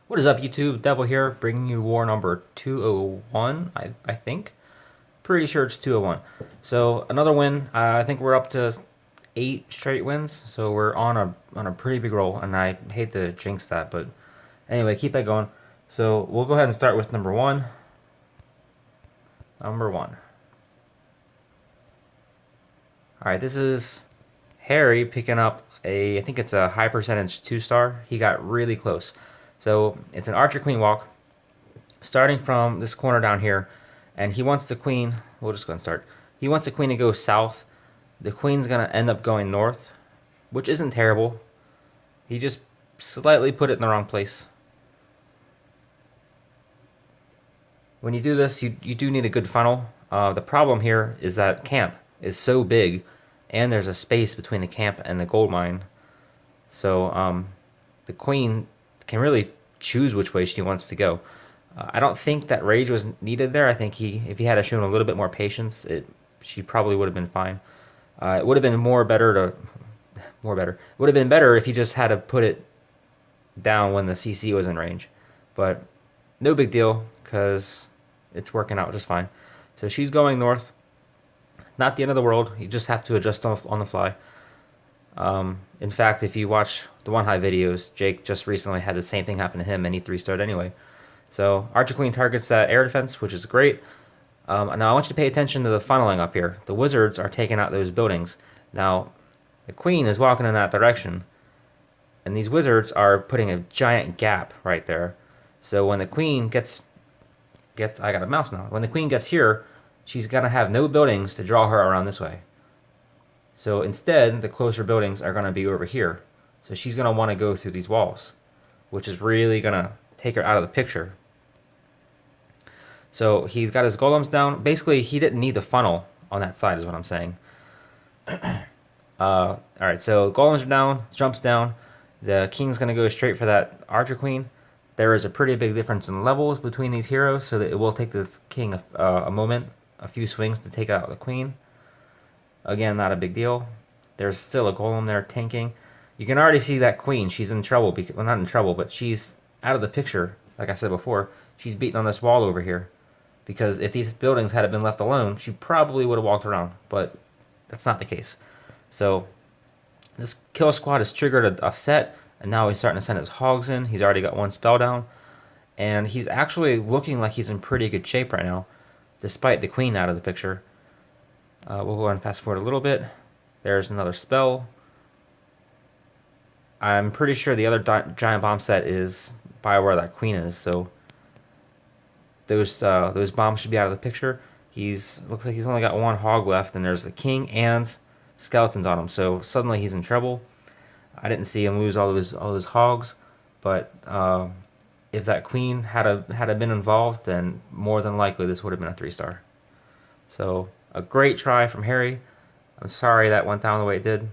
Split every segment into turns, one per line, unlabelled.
What is up, YouTube? Devil here, bringing you war number 201, I think. Pretty sure it's 201. So, another win. I think we're up to 8 straight wins, so we're on a pretty big roll, and I hate to jinx that, but anyway, keep that going. So, we'll go ahead and start with number 1. Number 1. Alright, this is Harry picking up I think it's a high percentage 2-star. He got really close. So, it's an Archer Queen walk, starting from this corner down here, and he wants the queen. We'll just go and start. He wants the queen to go south. The queen's gonna end up going north, which isn't terrible. He just slightly put it in the wrong place. When you do this, you do need a good funnel. The problem here is that camp is so big, and there's a space between the camp and the gold mine. So the queen can really choose which way she wants to go. I don't think that rage was needed there. I think if he had shown a little bit more patience, she probably would have been fine. It would have been more better. It would have been better if he just had to put it down when the CC was in range, but no big deal because it's working out just fine. So she's going north. Not the end of the world. You just have to adjust on the fly. In fact, if you watch the One High videos, Jake just recently had the same thing happen to him, and he 3-starred anyway. So Archer Queen targets that air defense, which is great. Now I want you to pay attention to the funneling up here. The wizards are taking out those buildings. Now, the queen is walking in that direction, and these wizards are putting a giant gap right there. So when the queen gets I got a mouse now. When the queen gets here, she's gonna have no buildings to draw her around this way. So instead, the closer buildings are gonna be over here. So she's gonna want to go through these walls, which is really gonna take her out of the picture. So he's got his golems down. Basically, he didn't need the funnel on that side, is what I'm saying. All right, so golems are down, jumps down. The king's gonna go straight for that archer queen. There is a pretty big difference in levels between these heroes, so that it will take this king a moment, a few swings to take out the queen. Again, not a big deal. There's still a golem there tanking. You can already see that queen. She's in trouble. Well, not in trouble, but she's out of the picture. Like I said before, she's beating on this wall over here. Because if these buildings had been left alone, she probably would have walked around. But that's not the case. So this kill squad has triggered a set, and now he's starting to send his hogs in. He's already got one spell down. And he's actually looking like he's in pretty good shape right now, despite the queen out of the picture. We'll go ahead and fast forward a little bit. There's another spell. I'm pretty sure the other giant bomb set is by where that queen is, so those bombs should be out of the picture. Looks like he's only got one hog left, and there's a king and skeletons on him. So suddenly he's in trouble. I didn't see him lose all those hogs, but if that queen had been involved, then more than likely this would have been a 3-star. So a great try from Harry. I'm sorry that went down the way it did.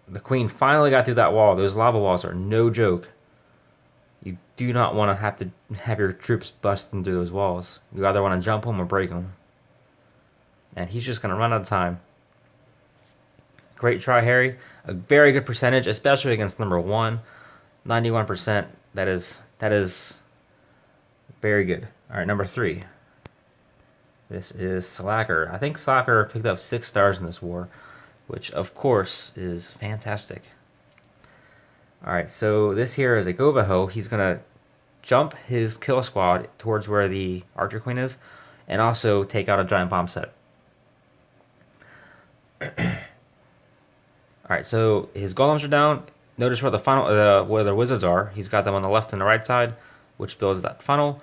The queen finally got through that wall. Those lava walls are no joke. You do not want to have your troops busting through those walls. You either want to jump them or break them. And he's just going to run out of time. Great try, Harry. A very good percentage, especially against number 1. 91%. That is very good. All right, number 3. This is Slacker. I think Slacker picked up 6 stars in this war, which of course is fantastic. Alright, so this here is a GoVaHo. He's going to jump his kill squad towards where the Archer Queen is, and also take out a giant bomb set. Alright, so his golems are down. Notice where where the wizards are. He's got them on the left and the right side, which builds that funnel.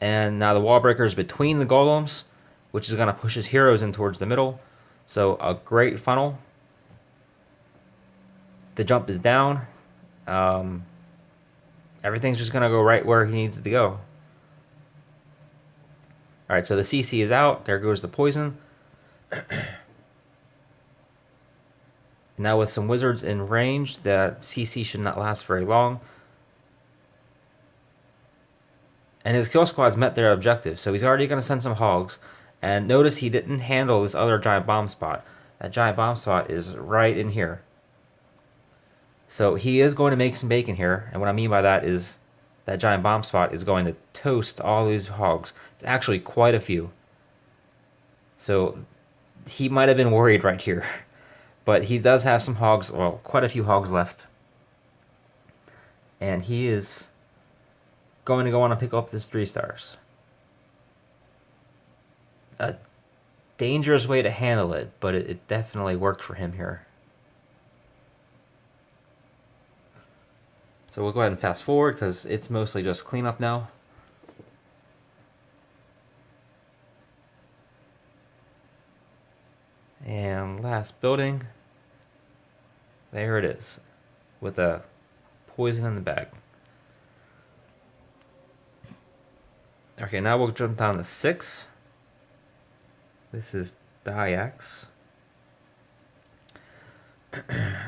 And now the wall breaker is between the golems, which is going to push his heroes in towards the middle. So a great funnel. The jump is down. Everything's just going to go right where he needs it to go. Alright, so the CC is out. There goes the poison. Now with some wizards in range, the CC should not last very long. And his kill squad's met their objective, so he's already going to send some hogs. And notice he didn't handle this other giant bomb spot. That giant bomb spot is right in here. So he is going to make some bacon here, and what I mean by that is that giant bomb spot is going to toast all these hogs. It's actually quite a few. So he might have been worried right here, but he does have some hogs, well, quite a few hogs left. And he is going to go on and pick up this 3 stars. A dangerous way to handle it, but it definitely worked for him here. So we'll go ahead and fast forward because it's mostly just cleanup now. And last building. There it is, with the poison in the bag. Okay, now we'll jump down to 6. This is Diax.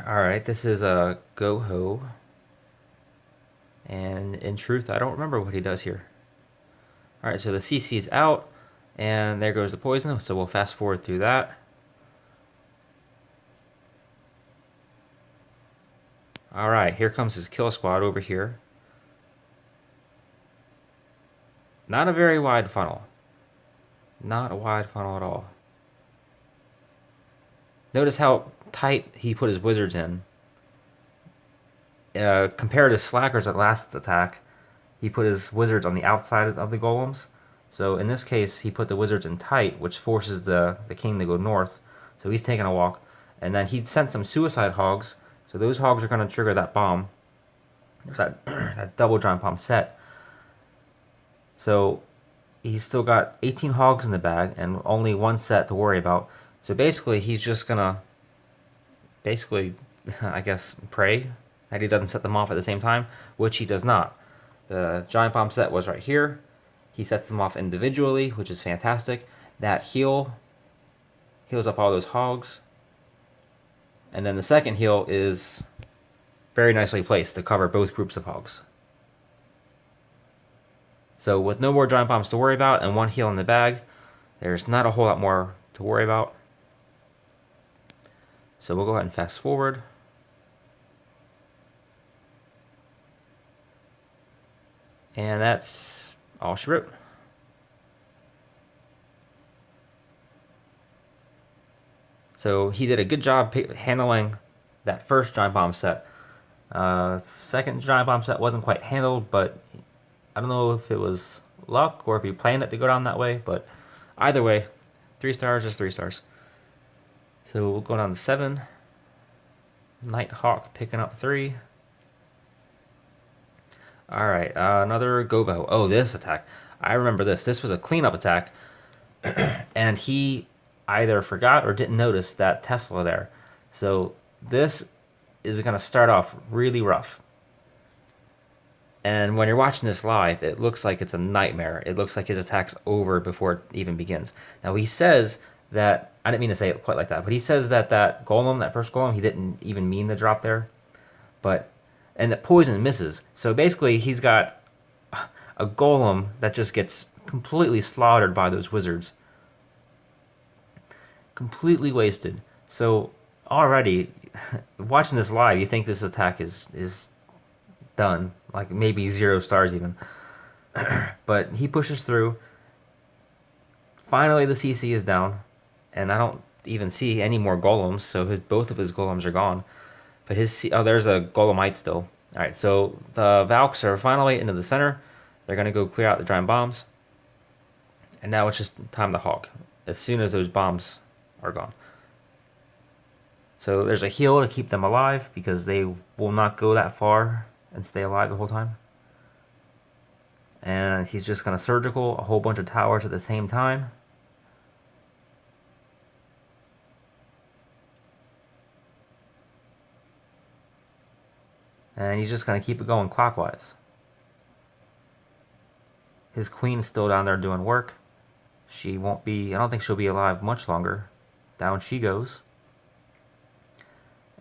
Alright, this is a GoHo. And in truth, I don't remember what he does here. Alright, so the CC is out, and there goes the poison, so we'll fast forward through that. Alright, here comes his kill squad over here. Not a very wide funnel. Not a wide funnel at all. Notice how tight he put his wizards in. Compared to Slacker's at last attack, he put his wizards on the outside of the golems. So in this case, he put the wizards in tight, which forces the king to go north. So he's taking a walk. And then he sent some suicide hogs. So those hogs are going to trigger that bomb. That double giant bomb set. So he's still got 18 hogs in the bag and only 1 set to worry about. So basically, he's just going to, I guess, pray that he doesn't set them off at the same time, which he does not. The giant bomb set was right here. He sets them off individually, which is fantastic. That heals up all those hogs. And then the second heal is very nicely placed to cover both groups of hogs. So with no more giant bombs to worry about and 1 heal in the bag, there's not a whole lot more to worry about. So we'll go ahead and fast forward. And that's all she wrote. So he did a good job handling that first giant bomb set. Second giant bomb set wasn't quite handled, but I don't know if it was luck or if he planned it to go down that way. But either way, 3 stars is 3 stars. So we'll go down to 7. Nighthawk picking up 3. Alright, another GoVaHo. Oh, this attack. I remember this. This was a cleanup attack. And he either forgot or didn't notice that Tesla there. So this is going to start off really rough. And when you're watching this live, it looks like it's a nightmare. It looks like his attack's over before it even begins. Now he says that, I didn't mean to say it quite like that, but he says that that golem, that first golem, he didn't even mean to drop there. And the poison misses. So basically he's got a golem that just gets completely slaughtered by those wizards. Completely wasted. So already, watching this live, you think this attack is done. Like maybe 0 stars even. But he pushes through. Finally the CC is down. And I don't even see any more golems. So both of his golems are gone. But there's a golemite still. Alright, so the Valks are finally into the center. They're going to go clear out the giant bombs. And now it's just time to hog. As soon as those bombs are gone. So there's a heal to keep them alive because they will not go that far and stay alive the whole time. And he's just going to surgical a whole bunch of towers at the same time. And he's just going to keep it going clockwise. His queen's still down there doing work. She won't be, I don't think she'll be alive much longer. Down she goes.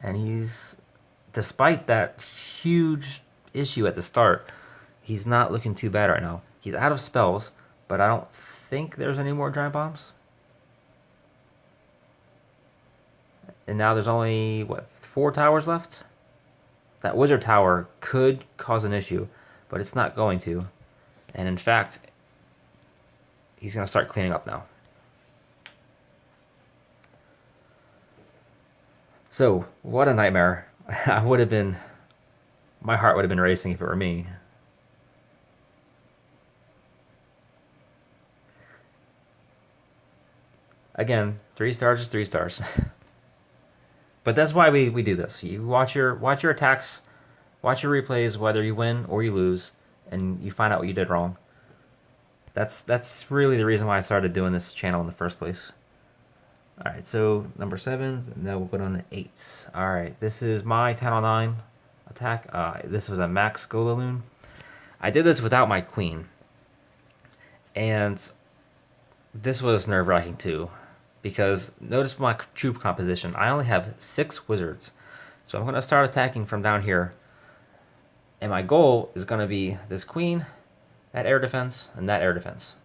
And he's, despite that huge issue at the start, he's not looking too bad right now. He's out of spells, but I don't think there's any more giant bombs. And now there's only, what, 4 towers left? that wizard tower could cause an issue, but it's not going to. And in fact, he's going to start cleaning up now. So, what a nightmare. My heart would have been racing if it were me. Again, 3 stars is 3 stars. But that's why we do this. You watch your attacks, watch your replays, whether you win or you lose, and you find out what you did wrong. That's really the reason why I started doing this channel in the first place. Alright, so number 7, now we'll go down to 8. Alright, this is my 10-9 attack. This was a max GoVaLo. I did this without my queen. And this was nerve-wracking too. Because notice my troop composition. I only have 6 wizards. So I'm going to start attacking from down here. And my goal is going to be this queen, that air defense, and that air defense.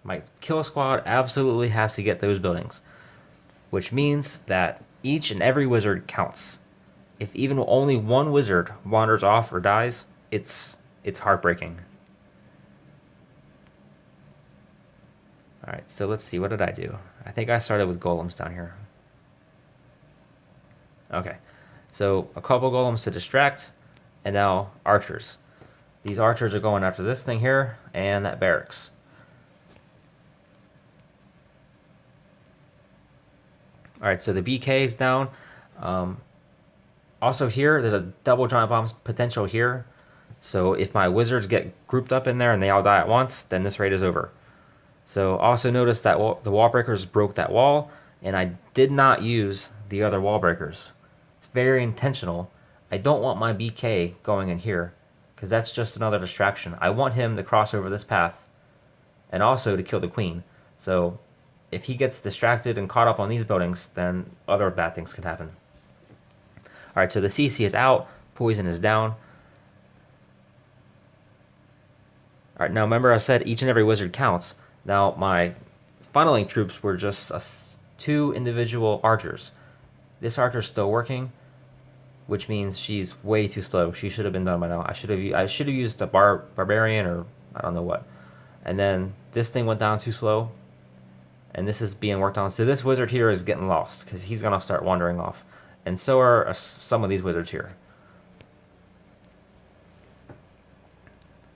My kill squad absolutely has to get those buildings. Which means that each and every wizard counts. If even only one wizard wanders off or dies, it's heartbreaking. Alright, so let's see, what did I do? I think I started with golems down here. Okay, so a couple golems to distract, and now archers. These archers are going after this thing here, and that barracks. Alright, so the BK is down. Also here, there's a double giant bombs potential here. So if my wizards get grouped up in there and they all die at once, then this raid is over. So also notice that the wall breakers broke that wall, and I did not use the other wall breakers. It's very intentional. I don't want my BK going in here, because that's just another distraction. I want him to cross over this path, and also to kill the queen. So if he gets distracted and caught up on these buildings, then other bad things could happen. Alright, so the CC is out, poison is down. Alright, now remember I said each and every wizard counts. Now my funneling troops were just 2 individual archers. This archer's still working, which means she's way too slow. She should have been done by now. I should have used a barbarian or I don't know what. And then this thing went down too slow, and this is being worked on. So this wizard here is getting lost because he's gonna start wandering off, and so are some of these wizards here.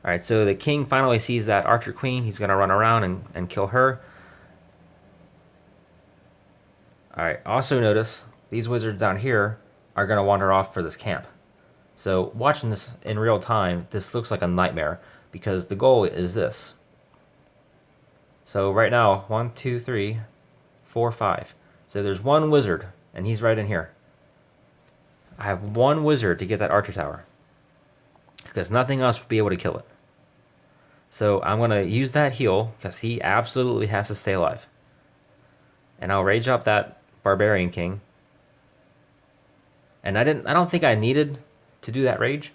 Alright, so the king finally sees that archer queen. He's going to run around and kill her. Alright, also notice these wizards down here are going to wander off for this camp. So watching this in real time, this looks like a nightmare because the goal is this. So right now, 1, 2, 3, 4, 5. So there's one wizard, and he's right in here. I have one wizard to get that archer tower, because nothing else will be able to kill it. So I'm going to use that heal, because he absolutely has to stay alive. And I'll rage up that barbarian king. And I don't think I needed to do that rage.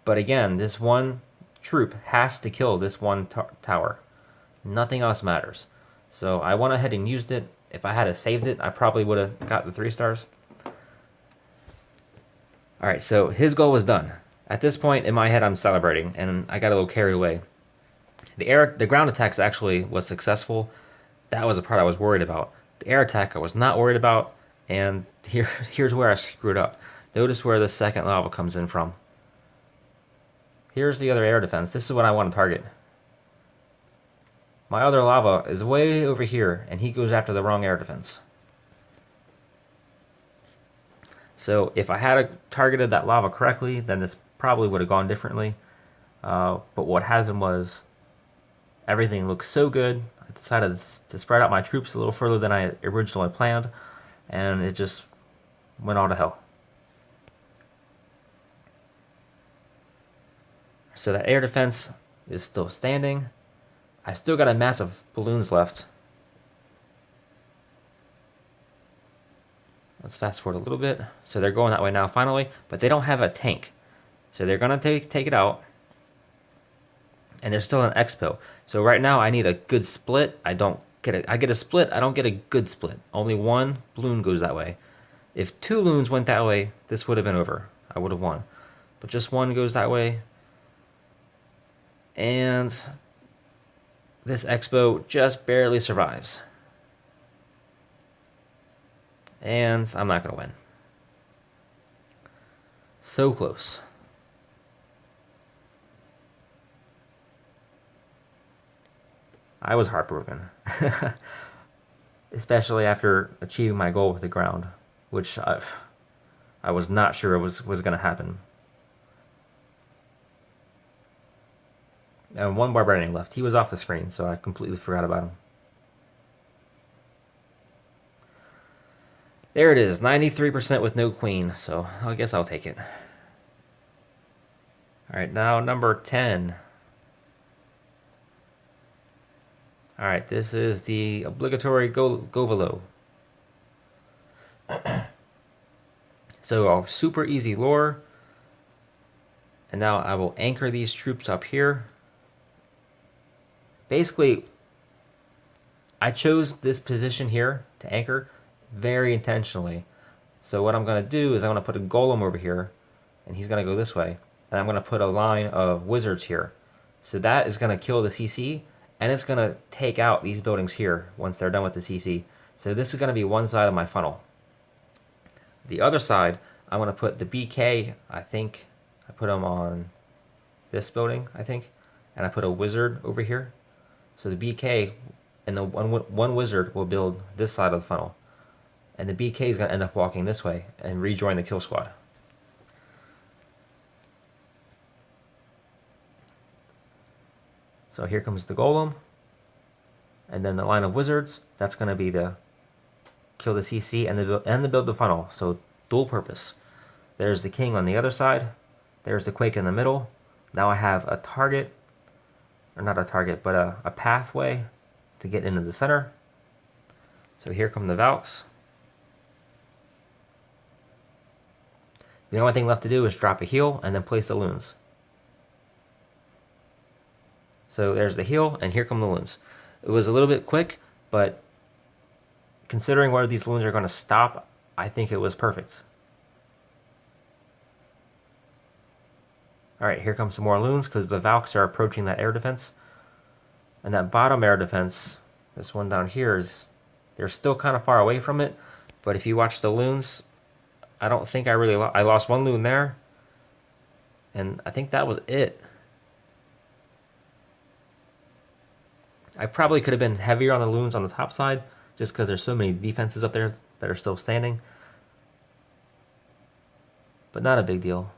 But again, this one troop has to kill this one tower. Nothing else matters. So I went ahead and used it. If I had saved it, I probably would have got the 3 stars. Alright, so his goal was done. At this point, in my head, I'm celebrating, and I got a little carried away. The ground attacks actually was successful. That was the part I was worried about. The air attack I was not worried about, and here's where I screwed up. Notice where the second lava comes in from. Here's the other air defense. This is what I want to target. My other lava is way over here, and he goes after the wrong air defense. So if I had targeted that lava correctly, then this probably would have gone differently. But what happened was everything looked so good. I decided to spread out my troops a little further than I originally planned, and it just went all to hell. So that air defense is still standing. I still got a massive balloons left. Let's fast forward a little bit. So they're going that way now finally, but they don't have a tank. So they're gonna take it out. And there's still an expo. So right now I need a good split. I get a split, I don't get a good split. Only one balloon goes that way. If 2 loons went that way, this would have been over. I would have won. But just one goes that way. And this Expo just barely survives. And I'm not going to win. So close. I was heartbroken. Especially after achieving my goal with the ground, which I was not sure was going to happen. And one barbarian left. He was off the screen, so I completely forgot about him. There it is, 93% with no queen, so I guess I'll take it. Alright, now number 10. Alright, this is the obligatory GoVaLo. So, super easy lure. And now I will anchor these troops up here. Basically, I chose this position here to anchor very intentionally. So what I'm going to do is I'm going to put a golem over here, and he's going to go this way. And I'm going to put a line of wizards here. So that is going to kill the CC, and it's going to take out these buildings here once they're done with the CC. So this is going to be one side of my funnel. The other side, I'm going to put the BK, I think I put them on this building, I think. And I put a wizard over here. So the BK and the one wizard will build this side of the funnel. And the BK is going to end up walking this way and rejoin the kill squad. So here comes the golem. And then the line of wizards, that's going to be the kill the CC and the build the funnel. So dual purpose. There's the king on the other side. There's the quake in the middle. Now I have a target, or not a target, but a pathway to get into the center. So here come the Valks. The only thing left to do is drop a heal and then place the loons. So there's the heal, and here come the loons. It was a little bit quick, but considering where these loons are going to stop, I think it was perfect. Alright, here comes some more loons because the Valks are approaching that air defense. And that bottom air defense, this one down here, they're still kind of far away from it. But if you watch the loons, I don't think I lost one loon there. And I think that was it. I probably could have been heavier on the loons on the top side, just because there's so many defenses up there that are still standing. But not a big deal.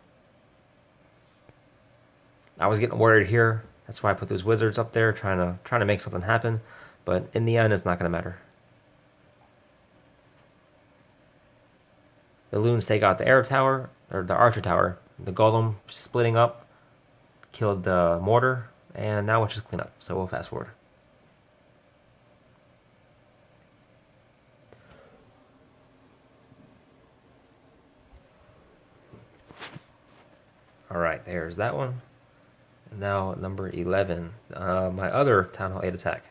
I was getting worried here. That's why I put those wizards up there, trying to make something happen. But in the end, it's not going to matter. The loons take out the air tower, or the archer tower. The golem splitting up, killed the mortar, and now we'll just clean up. So we'll fast forward. Alright, there's that one. Now number 11, my other Town Hall 8 attack.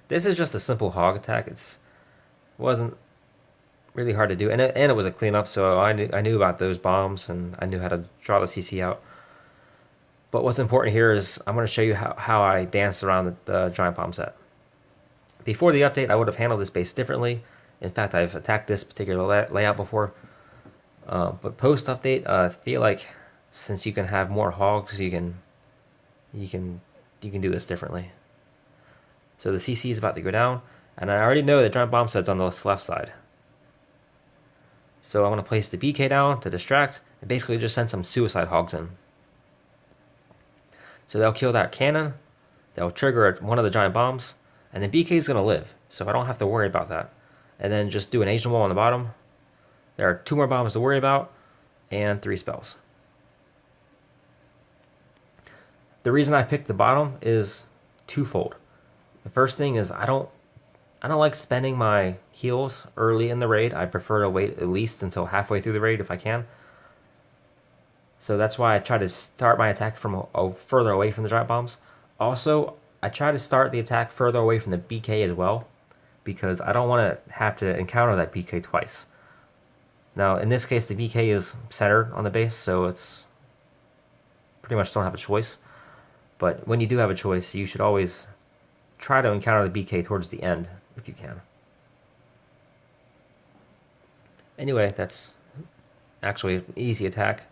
This is just a simple hog attack. It wasn't really hard to do, and it was a cleanup, so I knew about those bombs, and I knew how to draw the CC out. But what's important here is I'm going to show you how I danced around the giant bomb set. Before the update, I would have handled this base differently. In fact, I've attacked this particular layout before. But post update, I feel like since you can have more hogs, you can do this differently. So the CC is about to go down, and I already know that giant bomb set's on the left side. So I'm going to place the BK down to distract, and basically just send some suicide hogs in. So they'll kill that cannon, they'll trigger one of the giant bombs, and the BK is going to live, so I don't have to worry about that. And then just do an Asian wall on the bottom. There are 2 more bombs to worry about, and 3 spells. The reason I picked the bottom is twofold. The first thing is I don't like spending my heals early in the raid. I prefer to wait at least until halfway through the raid if I can. So that's why I try to start my attack from further away from the giant bombs. Also, I try to start the attack further away from the BK as well, because I don't want to have to encounter that BK twice. Now, in this case, the BK is centered on the base, so it's pretty much don't have a choice. But when you do have a choice, you should always try to encounter the BK towards the end if you can. Anyway, that's actually an easy attack.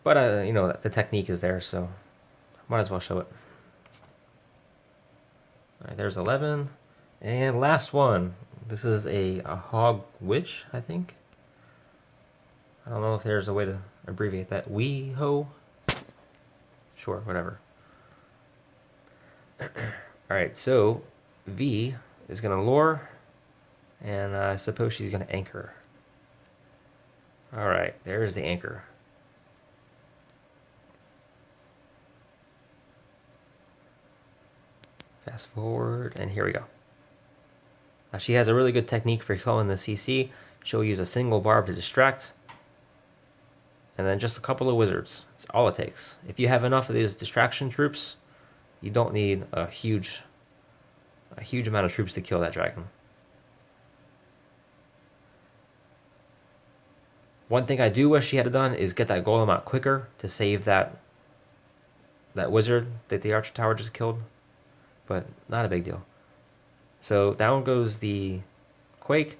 But, you know, the technique is there, so might as well show it. All right, there's 11. And last one. This is a hog witch, I think. I don't know if there's a way to abbreviate that. GoHo? Sure, whatever. Alright, so V is going to lure, and I suppose she's going to anchor. Alright, there's the anchor. Fast forward, and here we go. Now she has a really good technique for killing the CC. She'll use a single barb to distract, and then just a couple of wizards. That's all it takes. If you have enough of these distraction troops, you don't need a huge amount of troops to kill that dragon. One thing I do wish she had done is get that golem out quicker to save that wizard that the archer tower just killed, but not a big deal. So down goes the quake.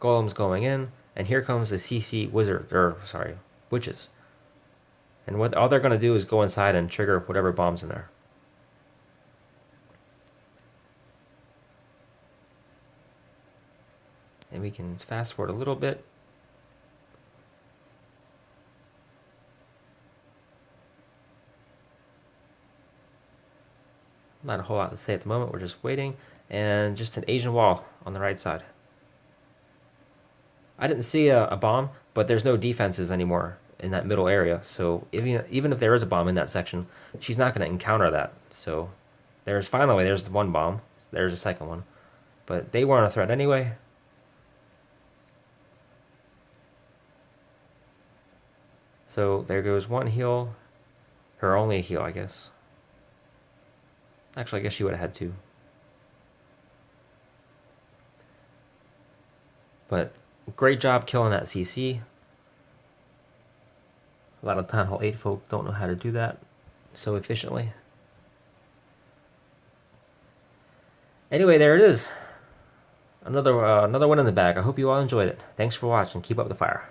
Golem's going in, and here comes the CC wizard, or sorry, witches. And what all they're going to do is go inside and trigger whatever bombs in there. And we can fast forward a little bit. Not a whole lot to say at the moment. We're just waiting. And just an Asian wall on the right side. I didn't see a bomb, but there's no defenses anymore in that middle area. So even if there is a bomb in that section, she's not going to encounter that. So there's the one bomb. There's a second one. But they weren't a threat anyway. So there goes one heal. Her only heal, I guess. Actually, I guess she would have had two. But great job killing that CC. A lot of Town Hall 8 folk don't know how to do that so efficiently. Anyway, there it is. Another one in the bag. I hope you all enjoyed it. Thanks for watching. Keep up the fire.